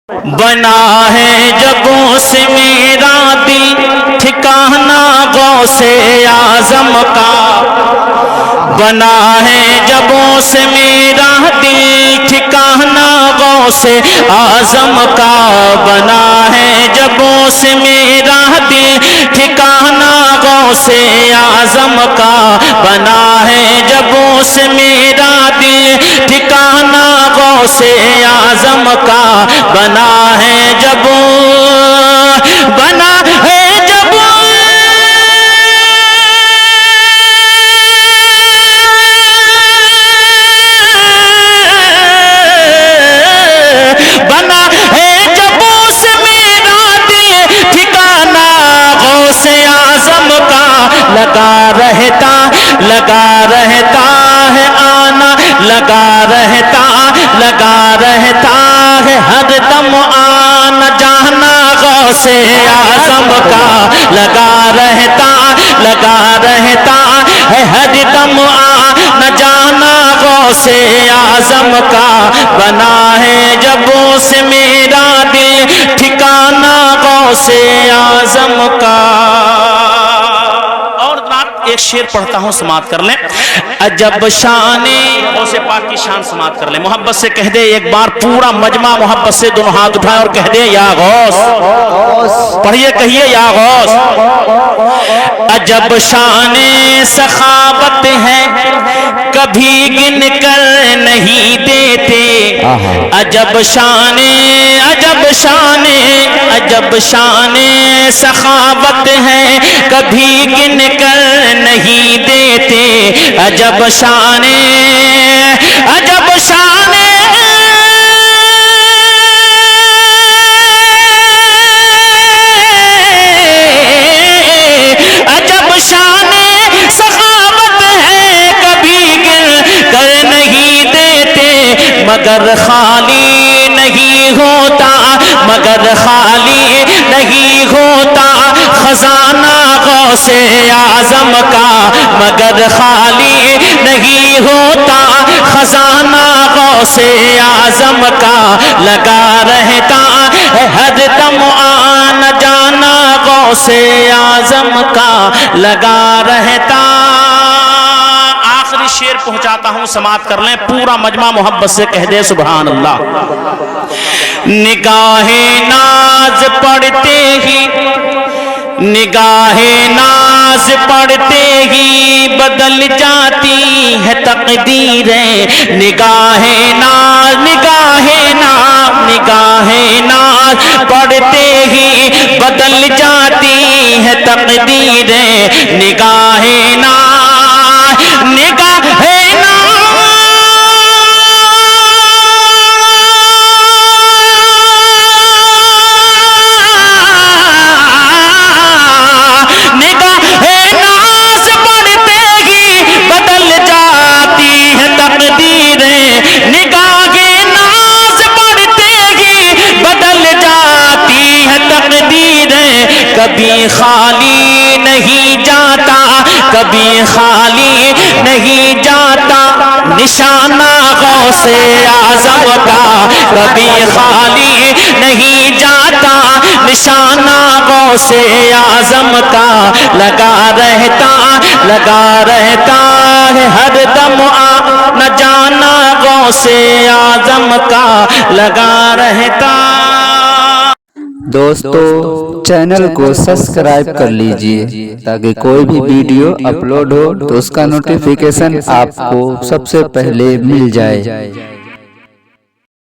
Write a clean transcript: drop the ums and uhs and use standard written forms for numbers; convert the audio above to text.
بنا ہے جبوں سے میرا دل ٹھکانہ غوث اعظم کا، بنا ہے جبوں سے میرا دل ٹھکانہ غوث اعظم کا، بنا ہے جبوں سے میرا دل ٹھکانہ غوث اعظم کا، بنا ہے جبوں سے میرا دل ٹھکانہ غوث اعظم کا، بنا ہے جبوں بنا ہے جبوں بنا ہے جبوں سے میرا دل ٹھکانہ غوث اعظم کا، لگا رہتا ہے آنا، لگا رہتا ہے ہر دم آنا جانا غوث اعظم کا، لگا رہتا ہے ہر دم آنا جانا غوث اعظم کا، بنا ہے جبوں سے میرا دل ٹھکانہ غوث اعظم کا۔ ایک شعر پڑھتا ہوں، سماعت کر لیں۔ عجب شان غوث پاک کی شان سماعت کر لیں، محبت سے کہہ دے ایک بار، پورا مجمع محبت سے دونوں ہاتھ اٹھائے اور کہہ دے یا غوث، پڑھیے کہیے یا غوث۔ عجب شان سخاوت ہے کبھی گن کر نہیں دیتے، عجب شان سخاوت ہے کبھی گن کر نہیں دیتے، عجب شان عجب شان سخاوت ہے کبھی گر کر نہیں دیتے، مگر خالی نہیں ہوتا خزانہ غوث اعظم کا، مگر خالی نہیں ہوتا خزانہ غوث اعظم کا، لگا رہتا ہے ہر دم آنا جانا غوث اعظم کا، لگا رہتا۔ آخری شعر پہنچاتا ہوں، سماعت کر لیں، پورا مجمع محبت سے کہہ دے سبحان اللہ۔ نگاہ ناز پڑھتے ہی بدل جاتی ہے تقدیریں، نگاہ ناز پڑھتے ہی بدل جاتی ہے تقدیریں، نگاہ کبھی خالی نہیں جاتا نشانہ غوث اعظم کا، کبھی خالی نہیں جاتا نشانہ غوث اعظم کا، لگا رہتا ہے ہر دم آنا جانا غوث اعظم کا، لگا رہتا۔ دوستو چینل کو سبسکرائب کر لیجئے تاکہ کوئی بھی ویڈیو اپلوڈ ہو تو اس کا نوٹیفیکیشن آپ کو سب سے پہلے مل جائے۔